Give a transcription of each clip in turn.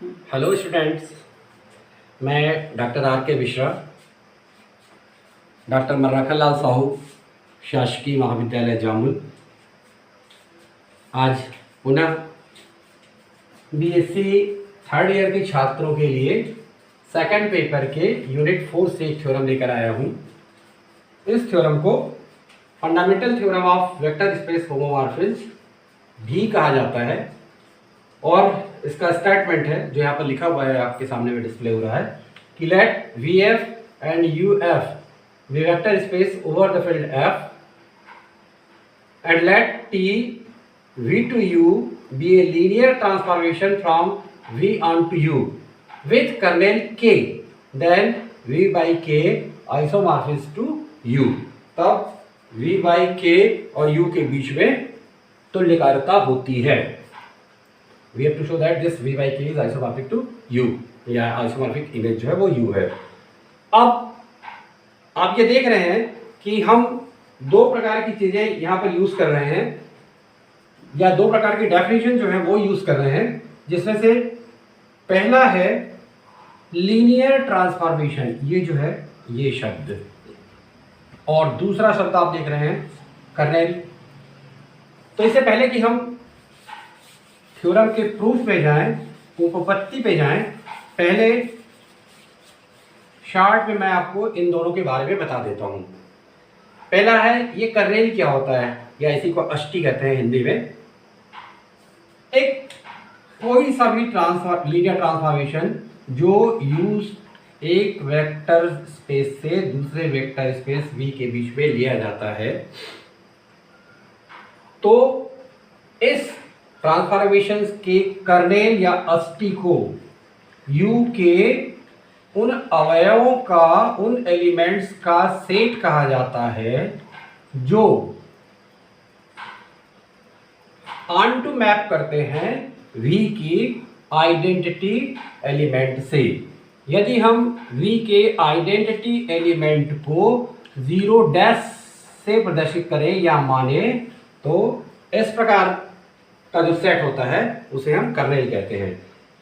Hello students, मैं doctor R के Mishra, doctor मर्राखल लाल साहू, शासकीय महाविद्यालय जामुल। आज पुनः बीएससी थर्ड ईयर के छात्रों के लिए सेकंड पेपर के यूनिट 4 से एक थ्योरम लेकर आया हूँ। इस थ्योरम को fundamental theorem of vector space homomorphism भी कहा जाता है और इसका स्टेटमेंट है जो यहाँ पर लिखा हुआ है, आपके सामने में डिस्प्ले हो रहा है कि let V F and U F be vector space over the field F and let T V to U be a linear transformation from V onto U with kernel K, then V by K isomorphism to U. तब v by K और u के बीच में तुल्यकालिकता होती है। We have to show that this v by k is isomorphic to u, या isomorphic image जो है वो u है। अब आप ये देख रहे हैं कि हम दो प्रकार की चीजें यहाँ पर यूज कर रहे हैं, या दो प्रकार की डेफिनेशन जो है वो यूज कर रहे हैं, जिसमें से पहला है लीनियर ट्रांसफॉर्मेशन, ये जो है ये शब्द, और दूसरा शब्द आप देख रहे हैं कर्नेल। तो इससे पहले कि हम थ्योरम के प्रूफ पे जाएं, उपपत्ति पे जाएं, पहले शार्ट में मैं आपको इन दोनों के बारे में बता देता हूं। पहला है ये कर्नेल क्या होता है, या इसी को अष्टी कहते हैं हिंदी में। एक कोई सा भी लीनियर ट्रांसफॉर्मेशन जो यूज एक वेक्टर स्पेस से दूसरे वेक्टर स्पेस v के बीच में लिया जाता है, तो इस ट्रांसफॉर्मेशन के कर्नेल या अष्टी को u के उन अवयवों का, उन एलिमेंट्स का सेट कहा जाता है जो ऑन टू मैप करते हैं v की आइडेंटिटी एलिमेंट से। यदि हम v के आइडेंटिटी एलिमेंट को 0 से प्रदर्शित करें या माने, तो इस प्रकार का जो सेट होता है उसे हम कर्नेल कहते हैं।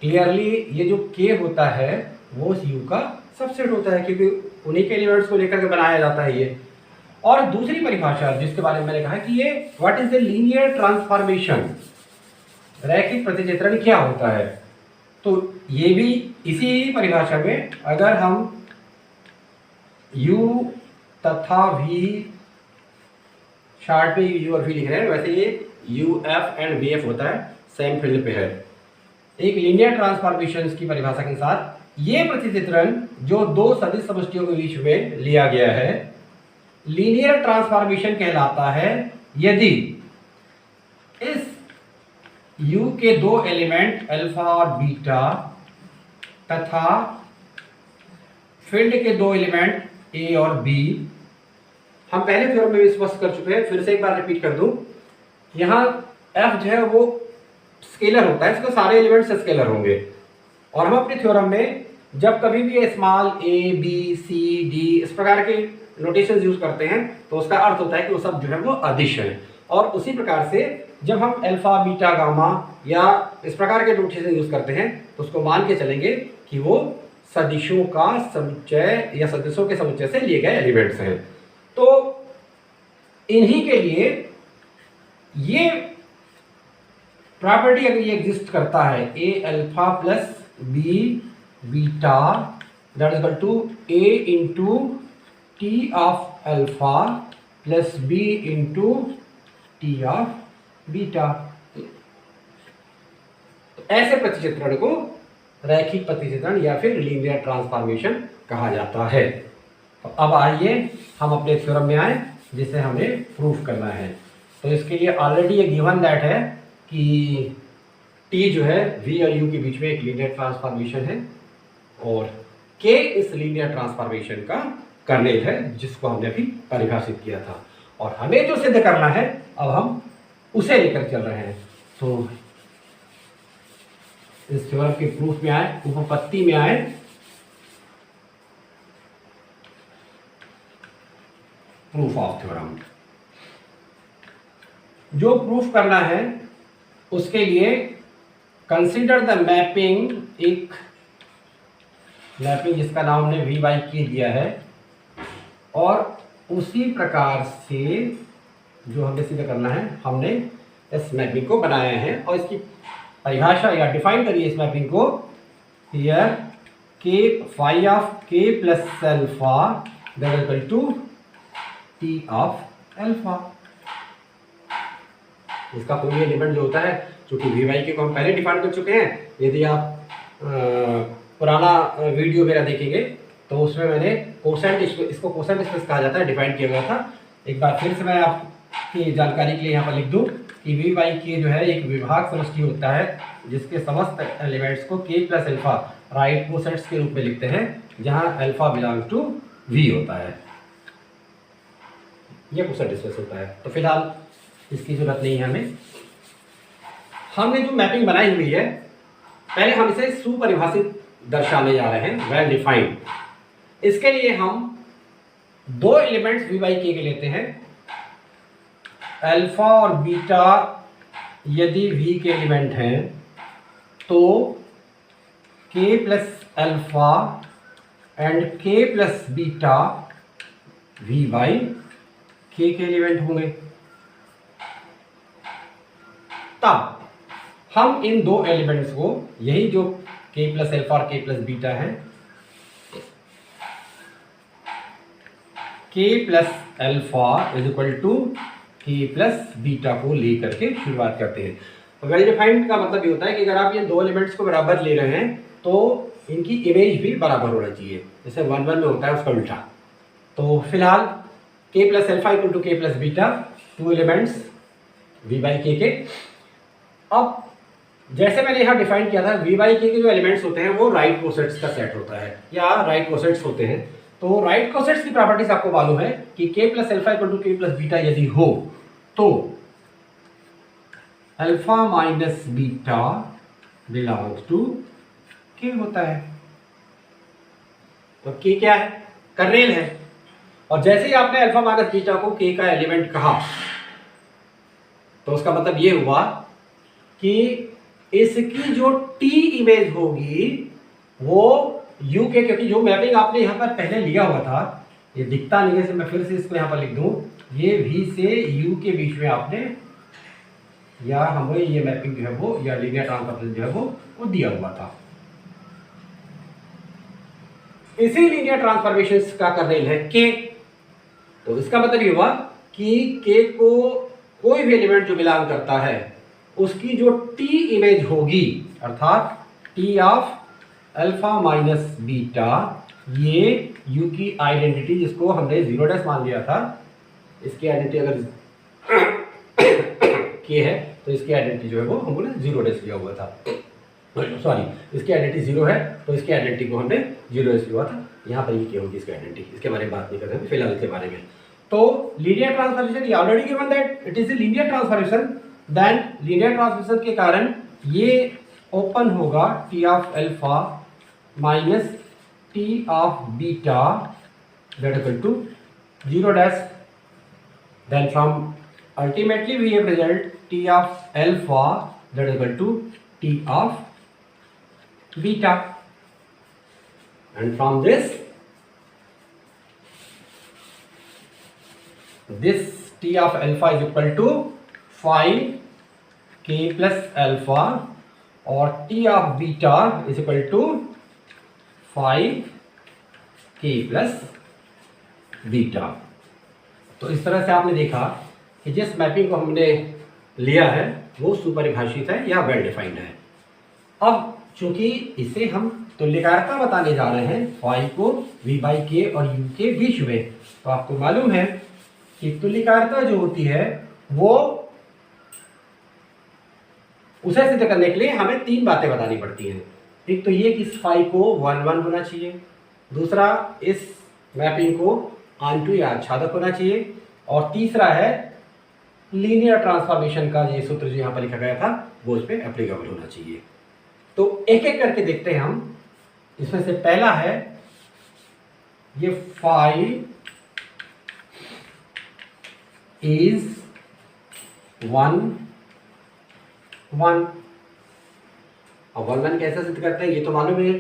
क्लियरली ये जो k होता है वो उस u का सबसेट होता है, क्योंकि उन्हीं के एलिमेंट्स को लेकर के बनाया जाता है ये। और दूसरी परिभाषा जिसके बारे में मैंने कहा कि ये what is the linear transformation, रैखिक प्रतिचित्रण क्या होता है, तो ये भी इसी परिभाषा में अगर हम u तथा v, शार्ट पे u और v लिख रहे हैं, वैसे ये u f and v f होता है, सेम फील्ड पे है। एक लीनियर ट्रांसफॉर्मेशन की परिभाषा के साथ ये प्रतिचित्रण जो दो सदिश समष्टियों के बीच में लिया गया है, लीनियर ट्रांसफॉर्मेशन कहलाता है यदि इस u के दो एलिमेंट अल्फा और बीटा तथा फील्ड के दो एलिमेंट a और b, हम पहले थ्योरम में भी स्पष्ट कर चुके हैं, फिर से एक बार रिपीट कर दूं। यहाँ f जो है वो स्केलर होता है, इसके सारे एलिमेंट्स स्केलर होंगे, और हम अपने थ्योरम में जब कभी भी small a b c d इस प्रकार के नोटेशन यूज करते हैं तो उसका अर्थ होता है कि वो सब जो है वो अदिश है। और उसी प्रकार से जब हम अल्फा बीटा गामा या इस प्रकार के नोटेशन यूज करते हैं तो उसको मान के चलेंगे कि वो सदिशों का समुच्चय या सदिशों के समुच्चय से लिए गए एलिमेंट्स हैं। तो इन्हीं के लिए ये प्रॉपर्टी अगर ये एग्जिस्ट करता है, a alpha plus b beta that is equal to a into T of alpha plus b into T of beta, ऐसे प्रतिचित्रण को रैखिक प्रतिचित्रण या फिर लीनियर ट्रांसफॉर्मेशन कहा जाता है। तो अब आइए हम अपने थ्योरम में आए जिसे हमें प्रूफ करना है। तो इसके लिए ऑलरेडी ये गिवन दैट है कि t जो है v और u के बीच में एक लीनियर ट्रांसफॉर्मेशन है और k इस लीनियर ट्रांसफॉर्मेशन का कर्नेल है, जिसको हमने अभी परिभाषित किया था। और हमें जो सिद्ध करना है अब हम उसे लेकर चल रहे हैं। तो इस थ्योरम के प्रूफ में आए, उपपत्ति में आए। प्रूफ ऑफ थ्योरम जो प्रूफ करना है उसके लिए कंसिडर द मैपिंग, एक मैपिंग जिसका नाम हमने वी बाई के दिया है, और उसी प्रकार से जो हमें सीधा करना है, हमने इस मैपिंग को बनाया है और इसकी परिभाषा या डिफाइन करिए इस मैपिंग को। हियर के phi of K plus alpha that equal to T of alpha. इसका कोई एलिमेंट जो होता है, चूंकि वी वाई के को हम पहले डिफाइन कर चुके हैं, यदि आप पुराना वीडियो मेरा देखेंगे तो उसमें मैंने कोसेंट, इसको कोसेंट स्पेस कहा जाता है, डिफाइन किया गया था। एक बार फिर से मैं आपकी जानकारी के लिए यहाँ पर लिख दूँ कि वी वाई के जो है एक विभाग समष्टि होता है जिसके समस्त एलिमेंट्स को के प्लस अल्फा राइट कोसेट्स के रूप में लिखते हैं, जहाँ अल्फा बिलोंग टू वी होता है, यह कोसेंट स्पेस होता है। तो फिलहाल इसकी जरूरत नहीं है हमें। हमने जो मैपिंग बनाई हुई है, पहले हम इसे सुपरिभाषित दर्शाने जा रहे हैं, वेल डिफाइंड। इसके लिए हम दो एलिमेंट्स वी बाई के लेते हैं, अल्फा और बीटा यदि वी के एलिमेंट हैं तो के प्लस अल्फा एंड के प्लस बीटा वी बाई के एलिमेंट होंगे। तब हम इन दो एलिमेंट्स को, यही जो के प्लस अल्फा और के प्लस बीटा है, K plus alpha is equal to K plus beta को लेकर के शुरुआत करते हैं। वेल डिफाइंड का मतलब ये होता है कि अगर आप ये दो एलिमेंट्स को बराबर ले रहे हैं तो इनकी इमेज भी बराबर होना चाहिए, जैसे 1 1 में होता है उसका उल्टा। तो फिलहाल K plus alpha equal to K plus beta, two elements V by K. अब जैसे मैंने यहाँ डिफाइन किया था, वी बाई के जो एलिमेंट्स होते हैं वो राइट कोसेट्स का सेट होता है या राइट कोसेट्स होते हैं। तो राइट कोसेट्स की प्रॉपर्टीज आपको मालूम है कि K plus alpha equal to K plus beta यदि हो तो alpha minus beta belongs to K होता है। तो के क्या है? कर्नेल है। और जैसे ही आपने अल्फा माइनस बीटा को के का एलिमेंट कहा तो उसका मतलब ये हुआ कि इसकी जो टी इमेज होगी वो यू के, क्योंकि जो मैपिंग आपने यहाँ पर पहले लिया हुआ था, ये दिखता नहीं है, मैं फिर से इसको यहाँ पर लिख दूं, ये वी से यू के बीच में आपने या हमें ये मैपिंग जो है वो या लीनियर ट्रांसफॉर्मेशन जो है वो दिया हुआ था। इसी लीनियर ट्रांसफॉर्मेशन का कर्नेल है के। तो इसका मतलब ये हुआ कि के को कोई भी एलिमेंट जो बिलोंग करता है उसकी जो टी इमेज होगी, अर्थात T of alpha minus beta, ये यू की आइडेंटिटी जिसको हमने 0 मान लिया था, इसकी आइडेंटिटी अगर के है तो इसकी आइडेंटिटी जो है वो हमने 0 लिया हुआ था। सॉरी, इसकी आइडेंटिटी 0 है तो इसकी आइडेंटिटी को हमने 0 लिया हुआ था। यहाँ पर ये क्या होगी इसकी आइडेंटिटी, इसके बारे में बात नहीं कर रहे हैं फिलहाल इसके बारे में। तो linear transformation already given that it is a linear transformation, then linear transformation के कारण ये ओपन होगा T of alpha minus T of beta that equal to 0 then from ultimately we have result t of alpha that is equal to t of beta, and from this t of alpha is equal to phi k plus alpha और t of beta is equal to phi k plus beta। तो इस तरह से आपने देखा कि जिस mapping को हमने लिया है वो सुपरिभाषित है या वेल डिफाइंड है। अब चूंकि इसे हम तुल्यकारता बताने जा रहे हैं फाई को वी बाई के और यू के बीच में, तो आपको मालूम है कि तुल्यकारता जो होती है वो उसे सिद्ध करने के लिए हमें 3 बातें बतानी पड़ती हैं। एक तो ये कि इस फाई को 1 1 होना चाहिए, दूसरा इस मैपिंग को ऑन टू या आच्छादक होना चाहिए, और तीसरा है लीनियर ट्रांसफॉर्मेशन का ये सूत्र जो यहाँ पर लिखा गया था वो इस पर एप्लीकेबल होना चाहिए। तो एक एक करके देखते हैं हम। इसमें से पहला है ये फाई इज 1 1। अब 1 1 कैसे सिद्ध करते हैं ये तो मालूम है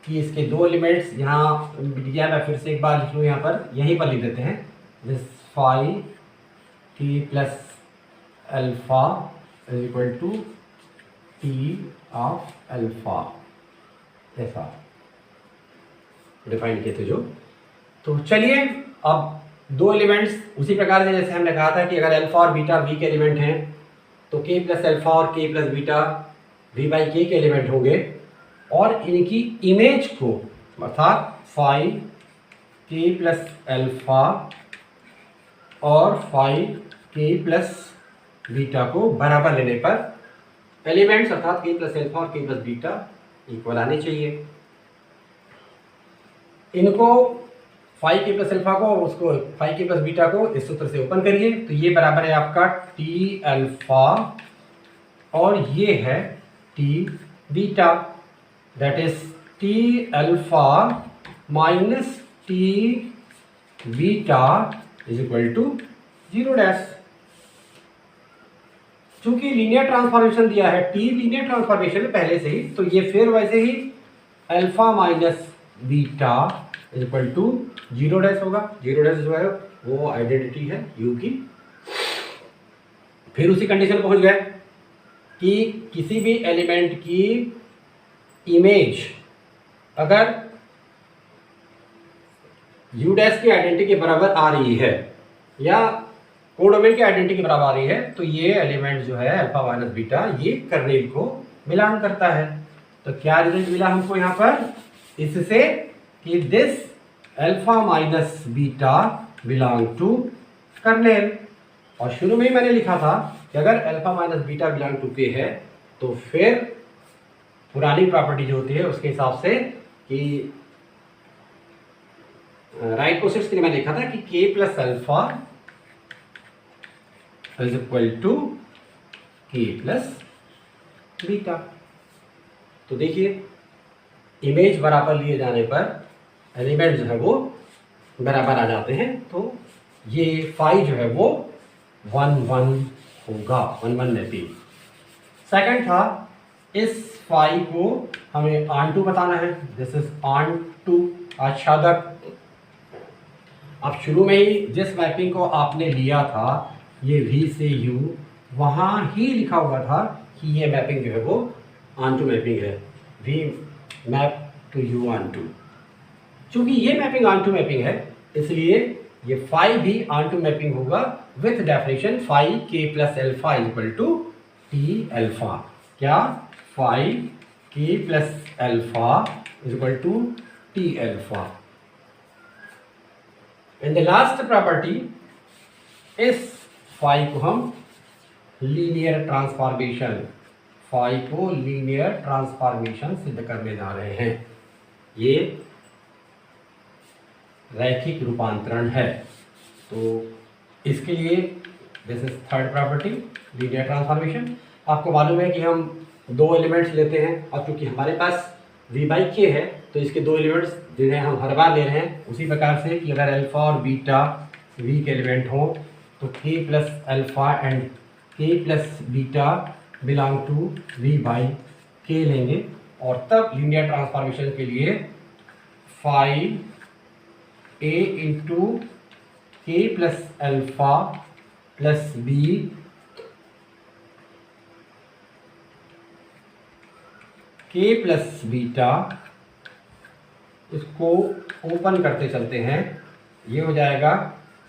कि इसके दो एलिमेंट्स यहाँ दिया, मैं फिर से एक बार लिख लूँ, यहाँ पर यहीं पर लिख देते हैं, this phi T plus alpha is equal to T of alpha, ऐसा डिफाइन किए थे जो। तो चलिए अब दो एलिमेंट्स उसी प्रकार से जैसे हमने कहा था कि अगर अल्फा और बीटा वी के एलिमेंट हैं तो के प्लस अल्फा और के प्लस बीटा वी बाई के एलिमेंट होंगे, और इनकी इमेज को अर्थात फाई के प्लस अल्फा और फाई के प्लस बीटा को बराबर लेने पर एलिमेंट्स अर्थात के प्लस अल्फा और के प्लस बीटा इक्वल आने चाहिए। इनको फाई के प्लस अल्फा को और उसको फाई के प्लस बीटा को इस सूत्र से ओपन करिए, तो ये बराबर है आपका टी अल्फा और ये है T beta, that is T alpha minus T beta is equal to 0 dash. चूंकि लीनियर ट्रांसफॉर्मेशन दिया है, टी लीनियर ट्रांसफॉर्मेशन है पहले से ही, तो ये फिर वैसे ही alpha minus beta is equal to 0 dash होगा। 0 डैश जो है वो आइडेंटिटी है यू की। फिर उसी कंडीशन पहुंच गए कि किसी भी एलिमेंट की इमेज अगर यू डैश की आइडेंटिटी के बराबर आ रही है या कोडोमेन की आइडेंटिटी के बराबर आ रही है, तो ये एलिमेंट जो है अल्फा माइनस बीटा ये कर्नेल को बिलोंग करता है। तो क्या रिजल्ट मिला हमको यहाँ पर इससे कि this alpha minus beta belong to kernel. और शुरू में ही मैंने लिखा था कि अगर alpha minus beta belong to K है तो फिर पुरानी प्रॉपर्टी जो होती है उसके हिसाब से कि राइट प्रोसेस के लिए मैंने लिखा था कि K plus alpha is equal to K plus beta. तो देखिए इमेज बराबर लिए जाने पर एलिमेंट जो है वो बराबर आ जाते हैं, तो ये फाई जो है वो 1 1 होगा, 1 1 मैपिंग। सेकंड था इस फाई को हमें ऑन बताना है, दिस इज ऑन आच्छादक। अब शुरू में ही जिस मैपिंग को आपने लिया था ये V से U, वहाँ ही लिखा हुआ था कि ये मैपिंग जो है वो ऑन मैपिंग है, V map to U onto. चूंकि ये मैपिंग ऑन टू मैपिंग है इसलिए ये फाई भी ऑन टू मैपिंग होगा with definition phi K plus alpha equal to T alpha. क्या phi K plus alpha equal to T alpha. In the last property इस phi को हम linear transformation, phi को लीनियर ट्रांसफॉर्मेशन सिद्ध करने जा रहे हैं। ये रैखिक रूपांतरण है, तो इसके लिए this is third property linear transformation. आपको मालूम है कि हम दो एलिमेंट्स लेते हैं, और चूंकि हमारे पास v बाई के है तो इसके दो एलिमेंट्स जिन्हें हम हर बार ले रहे हैं उसी प्रकार से कि अगर अल्फा और बीटा v के एलिमेंट हो तो k plus alpha and k plus beta belong to v by K लेंगे, और तब लीनियर ट्रांसफॉर्मेशन के लिए phi a into K plus alpha plus B K plus beta, इसको ओपन करते चलते हैं, ये हो जाएगा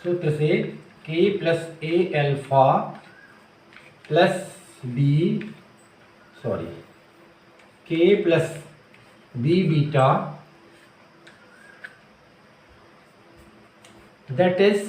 सूत्र से K plus A alpha plus B K plus B beta, that is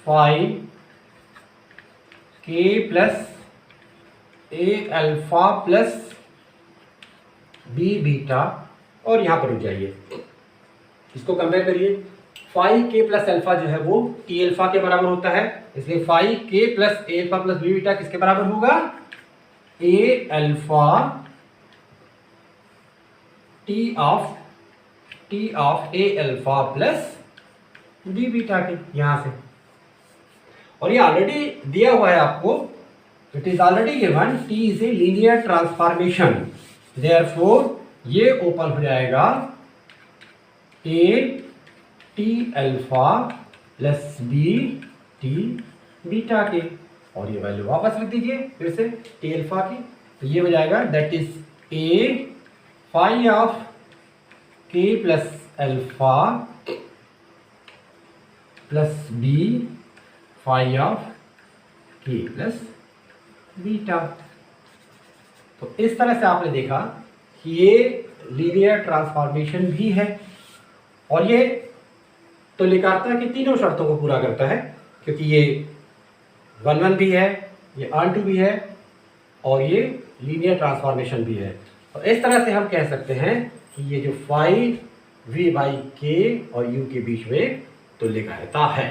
phi k plus A alpha plus B beta. और यहाँ पर रुक जाइए, इसको कंपेयर करिए। फाई के प्लस अल्फा जो है वो टी अल्फा के बराबर होता है, इसलिए phi K plus A alpha plus B beta किसके बराबर होगा, A alpha T of A alpha plus B beta के, यहां से। और ये ऑलरेडी दिया हुआ है आपको, it is already given T is a linear transformation therefore ये ओपन हो जाएगा A T alpha plus B T beta के, और ये वैल्यू वापस लिख दीजिए फिर से टी अल्फा की, तो ये हो जाएगा that is A phi of K plus alpha plus B phi of K plus beta. तो इस तरह से आपने देखा कि ये लीनियर ट्रांसफॉर्मेशन भी है, और ये तो लिखाता कि तीनों शर्तों को पूरा करता है, क्योंकि ये 1 भी है, ये ऑन टू भी है, और ये लीनियर ट्रांसफॉर्मेशन भी है। तो इस तरह से हम कह सकते हैं कि ये जो फाई v बाई के और u के बीच में तुल्यकालिता है।